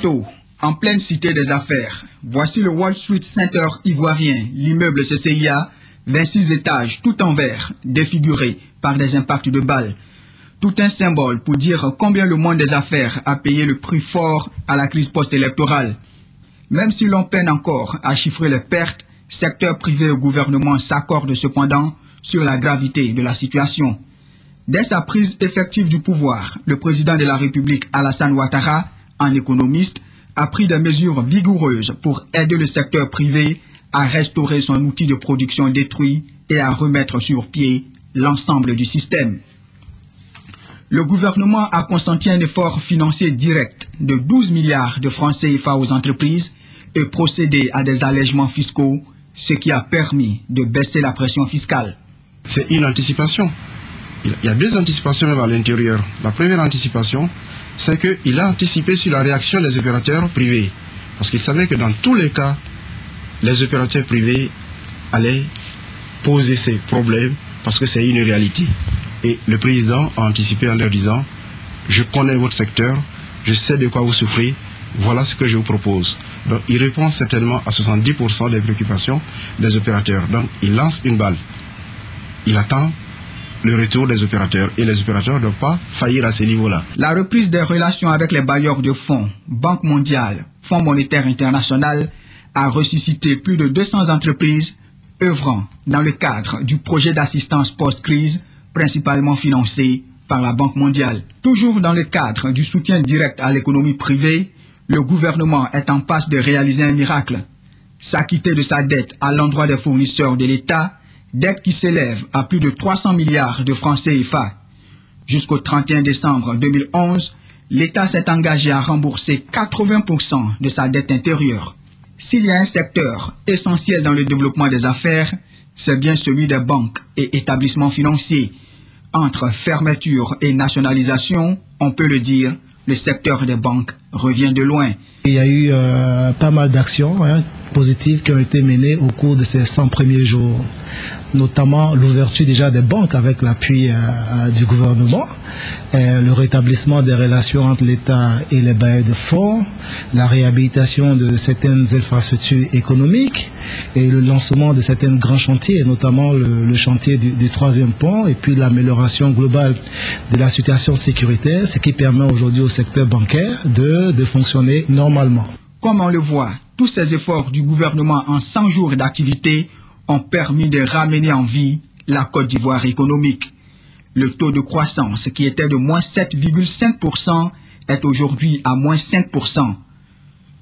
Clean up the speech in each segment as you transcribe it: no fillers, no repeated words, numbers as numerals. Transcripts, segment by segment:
Plateau, en pleine cité des affaires, voici le Wall Street Center ivoirien, l'immeuble CCIA, 26 étages, tout en verre, défiguré par des impacts de balles. Tout un symbole pour dire combien le monde des affaires a payé le prix fort à la crise post-électorale. Même si l'on peine encore à chiffrer les pertes, secteur privé et gouvernement s'accordent cependant sur la gravité de la situation. Dès sa prise effective du pouvoir, le président de la République Alassane Ouattara, en économiste, a pris des mesures vigoureuses pour aider le secteur privé à restaurer son outil de production détruit et à remettre sur pied l'ensemble du système. Le gouvernement a consenti un effort financier direct de 12 milliards de francs CFA aux entreprises et procédé à des allègements fiscaux, ce qui a permis de baisser la pression fiscale. C'est une anticipation. Il y a deux anticipations même à l'intérieur. La première anticipation, c'est qu'il a anticipé sur la réaction des opérateurs privés. Parce qu'il savait que dans tous les cas, les opérateurs privés allaient poser ces problèmes parce que c'est une réalité. Et le président a anticipé en leur disant, je connais votre secteur, je sais de quoi vous souffrez, voilà ce que je vous propose. Donc il répond certainement à 70% des préoccupations des opérateurs. Donc il lance une balle. Il attend le retour des opérateurs et les opérateurs ne doivent pas faillir à ces niveaux-là. La reprise des relations avec les bailleurs de fonds, Banque mondiale, Fonds monétaire international, a ressuscité plus de 200 entreprises œuvrant dans le cadre du projet d'assistance post-crise, principalement financé par la Banque mondiale. Toujours dans le cadre du soutien direct à l'économie privée, le gouvernement est en passe de réaliser un miracle. S'acquitter de sa dette à l'endroit des fournisseurs de l'État, dette qui s'élève à plus de 300 milliards de francs CFA. Jusqu'au 31 décembre 2011, l'État s'est engagé à rembourser 80% de sa dette intérieure. S'il y a un secteur essentiel dans le développement des affaires, c'est bien celui des banques et établissements financiers. Entre fermeture et nationalisation, on peut le dire, le secteur des banques revient de loin. Il y a eu pas mal d'actions positives qui ont été menées au cours de ces 100 premiers jours, notamment l'ouverture déjà des banques avec l'appui du gouvernement, le rétablissement des relations entre l'État et les bailleurs de fonds, la réhabilitation de certaines infrastructures économiques et le lancement de certains grands chantiers, notamment le chantier du troisième pont et puis l'amélioration globale de la situation sécuritaire, ce qui permet aujourd'hui au secteur bancaire de fonctionner normalement. Comme on le voit, tous ces efforts du gouvernement en 100 jours d'activité ont permis de ramener en vie la Côte d'Ivoire économique. Le taux de croissance, qui était de moins 7,5%, est aujourd'hui à moins 5%.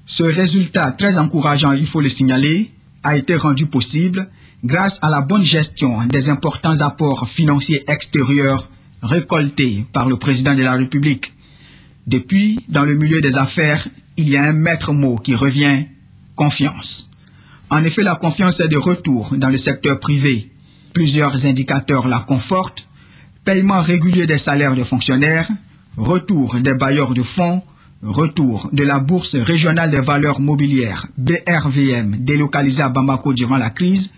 Ce résultat très encourageant, il faut le signaler, a été rendu possible grâce à la bonne gestion des importants apports financiers extérieurs récoltés par le président de la République. Depuis, dans le milieu des affaires, il y a un maître mot qui revient, confiance. En effet, la confiance est de retour dans le secteur privé. Plusieurs indicateurs la confortent. Paiement régulier des salaires de fonctionnaires, retour des bailleurs de fonds, retour de la Bourse régionale des valeurs mobilières, BRVM, délocalisée à Bamako durant la crise,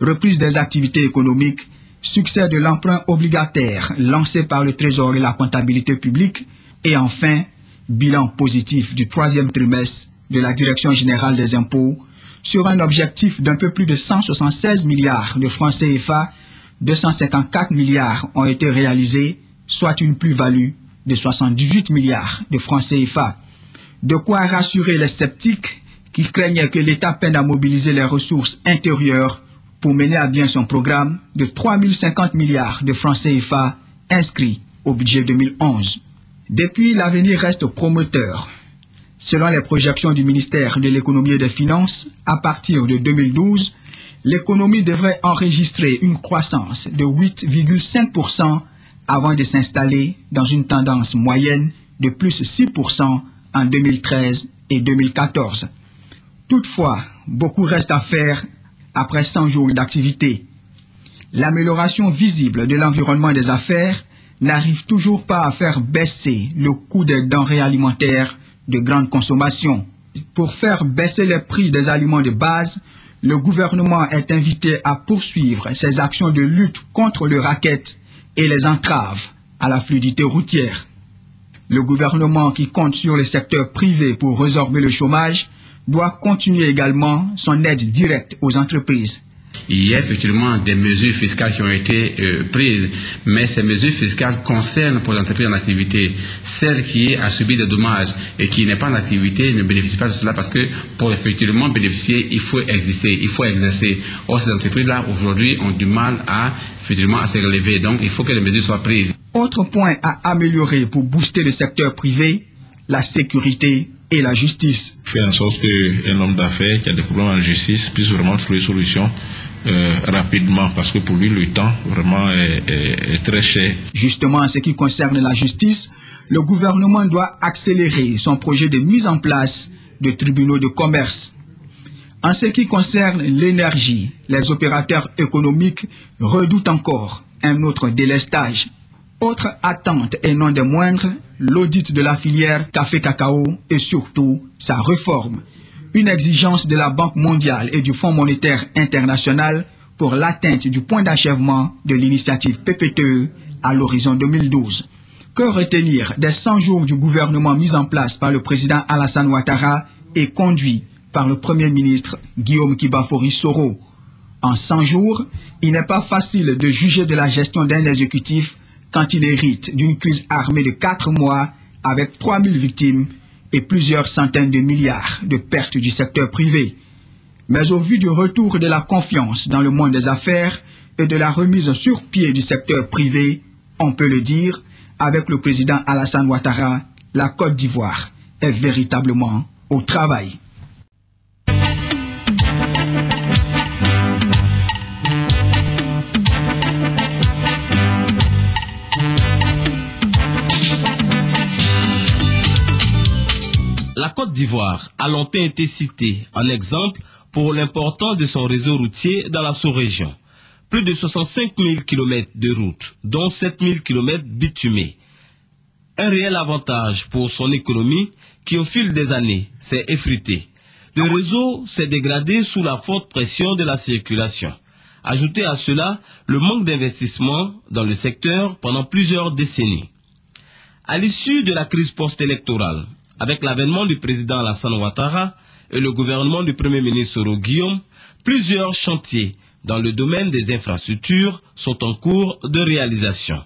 reprise des activités économiques, succès de l'emprunt obligataire lancé par le Trésor et la comptabilité publique, et enfin, bilan positif du troisième trimestre de la Direction générale des impôts sur un objectif d'un peu plus de 176 milliards de francs CFA, 254 milliards ont été réalisés, soit une plus-value de 78 milliards de francs CFA. De quoi rassurer les sceptiques qui craignaient que l'État peine à mobiliser les ressources intérieures pour mener à bien son programme de 3050 milliards de francs CFA inscrits au budget 2011. Depuis, l'avenir reste prometteur. Selon les projections du ministère de l'économie et des finances, à partir de 2012, l'économie devrait enregistrer une croissance de 8,5% avant de s'installer dans une tendance moyenne de plus 6% en 2013 et 2014. Toutefois, beaucoup reste à faire après 100 jours d'activité. L'amélioration visible de l'environnement des affaires n'arrive toujours pas à faire baisser le coût des denrées alimentaires de grande consommation. Pour faire baisser les prix des aliments de base, le gouvernement est invité à poursuivre ses actions de lutte contre le racket et les entraves à la fluidité routière. Le gouvernement qui compte sur le secteur privé pour résorber le chômage doit continuer également son aide directe aux entreprises. Il y a effectivement des mesures fiscales qui ont été prises, mais ces mesures fiscales concernent pour l'entreprise en activité. Celle qui a subi des dommages et qui n'est pas en activité ne bénéficie pas de cela parce que pour effectivement bénéficier, il faut exister, il faut exercer. Or, ces entreprises-là, aujourd'hui, ont du mal à se relever. Donc, il faut que les mesures soient prises. Autre point à améliorer pour booster le secteur privé, la sécurité et la justice. Faire en sorte qu'un homme d'affaires qui a des problèmes en justice puisse vraiment trouver une solution rapidement, parce que pour lui le temps vraiment est très cher. Justement, en ce qui concerne la justice, le gouvernement doit accélérer son projet de mise en place de tribunaux de commerce. En ce qui concerne l'énergie, les opérateurs économiques redoutent encore un autre délestage. Autre attente et non des moindres, l'audit de la filière café-cacao et surtout sa réforme. Une exigence de la Banque mondiale et du Fonds monétaire international pour l'atteinte du point d'achèvement de l'initiative PPTE à l'horizon 2012. Que retenir des 100 jours du gouvernement mis en place par le président Alassane Ouattara et conduit par le Premier ministre Guillaume Kibafori Soro? En 100 jours, il n'est pas facile de juger de la gestion d'un exécutif quand il hérite d'une crise armée de 4 mois avec 3000 victimes et plusieurs centaines de milliards de pertes du secteur privé. Mais au vu du retour de la confiance dans le monde des affaires et de la remise sur pied du secteur privé, on peut le dire, avec le président Alassane Ouattara, la Côte d'Ivoire est véritablement au travail. La Côte d'Ivoire a longtemps été citée en exemple pour l'importance de son réseau routier dans la sous-région. Plus de 65 000 km de routes, dont 7 000 km bitumés. Un réel avantage pour son économie qui, au fil des années, s'est effritée. Le réseau s'est dégradé sous la forte pression de la circulation. Ajoutez à cela le manque d'investissement dans le secteur pendant plusieurs décennies. À l'issue de la crise post-électorale, avec l'avènement du président Alassane Ouattara et le gouvernement du Premier ministre Soro Guillaume, plusieurs chantiers dans le domaine des infrastructures sont en cours de réalisation.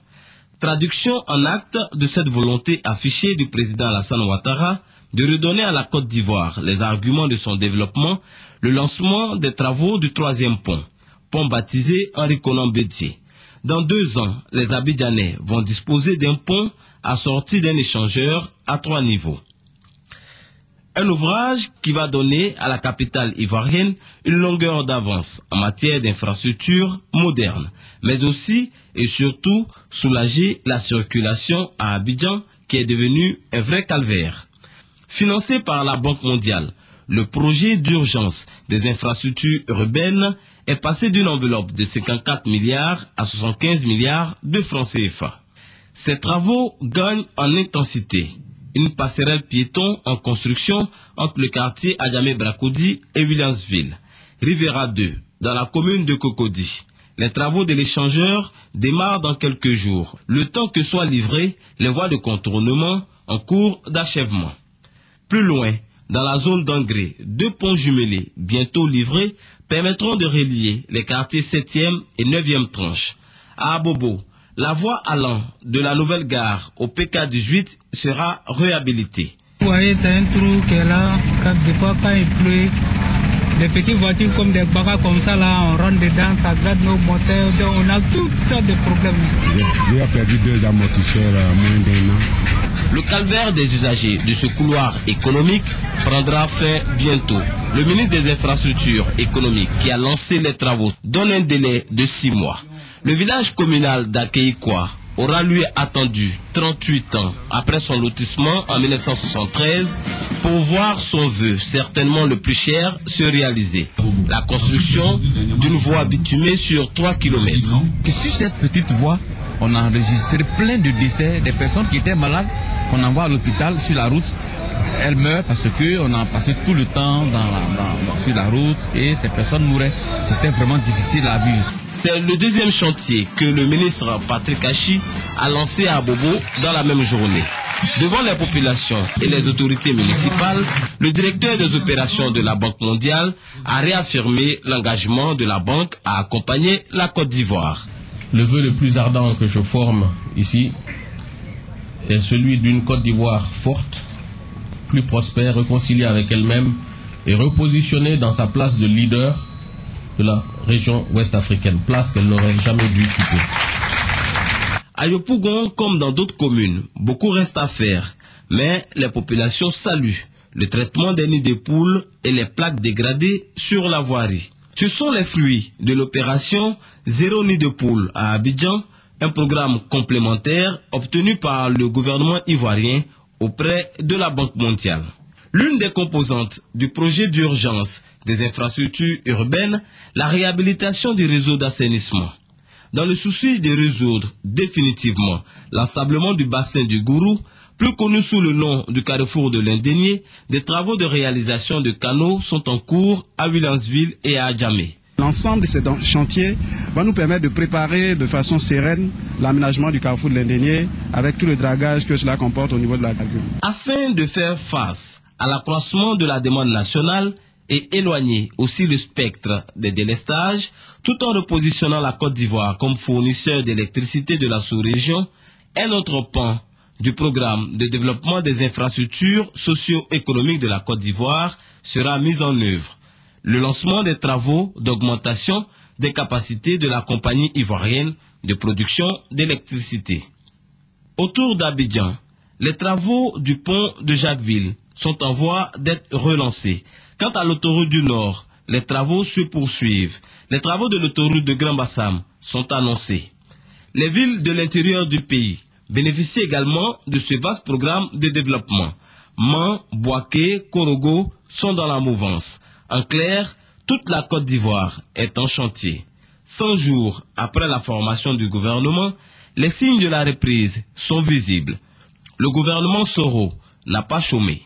Traduction en actes de cette volonté affichée du président Alassane Ouattara de redonner à la Côte d'Ivoire les arguments de son développement, le lancement des travaux du 3e pont baptisé Henri Konan Bédié. Dans 2 ans, les Abidjanais vont disposer d'un pont assorti d'un échangeur à 3 niveaux. Un ouvrage qui va donner à la capitale ivoirienne une longueur d'avance en matière d'infrastructures modernes, mais aussi et surtout soulager la circulation à Abidjan qui est devenue un vrai calvaire. Financé par la Banque mondiale, le projet d'urgence des infrastructures urbaines est passé d'une enveloppe de 54 milliards à 75 milliards de francs CFA. Ces travaux gagnent en intensité. Une passerelle piéton en construction entre le quartier Adjamé-Brakodi et Williamsville. Rivera 2, dans la commune de Cocody. Les travaux de l'échangeur démarrent dans quelques jours, le temps que soient livrées les voies de contournement en cours d'achèvement. Plus loin, dans la zone d'Angré, 2 ponts jumelés, bientôt livrés, permettront de relier les quartiers 7e et 9e tranches. À Abobo, la voie allant de la nouvelle gare au PK18 sera réhabilitée. Vous voyez, c'est un trou qui est là. Des fois, quand il pleut, des petites voitures comme des bagas comme ça, là, on rentre dedans, ça gratte nos moteurs. Donc, on a toutes sortes de problèmes. J'ai perdu 2 amortisseurs à moins d'1 an. Le calvaire des usagers de ce couloir économique prendra fin bientôt. Le ministre des Infrastructures économiques qui a lancé les travaux donne un délai de 6 mois. Le village communal d'Akeikwa aura lui attendu 38 ans après son lotissement en 1973 pour voir son vœu, certainement le plus cher, se réaliser. La construction d'une voie bitumée sur 3 km. Sur cette petite voie, on a enregistré plein de décès des personnes qui étaient malades qu'on envoie à l'hôpital sur la route, elle meurt parce qu'on a passé tout le temps sur la route et ces personnes mouraient. C'était vraiment difficile à vivre. C'est le deuxième chantier que le ministre Patrick Achi a lancé à Bobo dans la même journée. Devant les populations et les autorités municipales, le directeur des opérations de la Banque mondiale a réaffirmé l'engagement de la banque à accompagner la Côte d'Ivoire. Le vœu le plus ardent que je forme ici est celui d'une Côte d'Ivoire forte, plus prospère, réconciliée avec elle-même et repositionnée dans sa place de leader de la région ouest africaine, place qu'elle n'aurait jamais dû quitter. À Yopougon, comme dans d'autres communes, beaucoup reste à faire, mais les populations saluent le traitement des nids de poules et les plaques dégradées sur la voirie. Ce sont les fruits de l'opération Zéro nid de poule à Abidjan, un programme complémentaire obtenu par le gouvernement ivoirien auprès de la Banque mondiale. L'une des composantes du projet d'urgence des infrastructures urbaines, la réhabilitation du réseau d'assainissement. Dans le souci de résoudre définitivement l'ensablement du bassin du Gourou, plus connu sous le nom du carrefour de l'Indénié, des travaux de réalisation de canaux sont en cours à Williamsville et à Adjamé. L'ensemble de ces chantiers va nous permettre de préparer de façon sereine l'aménagement du carrefour de l'Indénié avec tout le dragage que cela comporte au niveau de la lagune. Afin de faire face à l'accroissement de la demande nationale et éloigner aussi le spectre des délestages, tout en repositionnant la Côte d'Ivoire comme fournisseur d'électricité de la sous-région, un autre pan du programme de développement des infrastructures socio-économiques de la Côte d'Ivoire sera mis en œuvre. Le lancement des travaux d'augmentation des capacités de la compagnie ivoirienne de production d'électricité. Autour d'Abidjan, les travaux du pont de Jacquesville sont en voie d'être relancés. Quant à l'autoroute du Nord, les travaux se poursuivent. Les travaux de l'autoroute de Grand Bassam sont annoncés. Les villes de l'intérieur du pays bénéficient également de ce vaste programme de développement. Man, Boaké, Korogo sont dans la mouvance. En clair, toute la Côte d'Ivoire est en chantier. 100 jours après la formation du gouvernement, les signes de la reprise sont visibles. Le gouvernement Soro n'a pas chômé.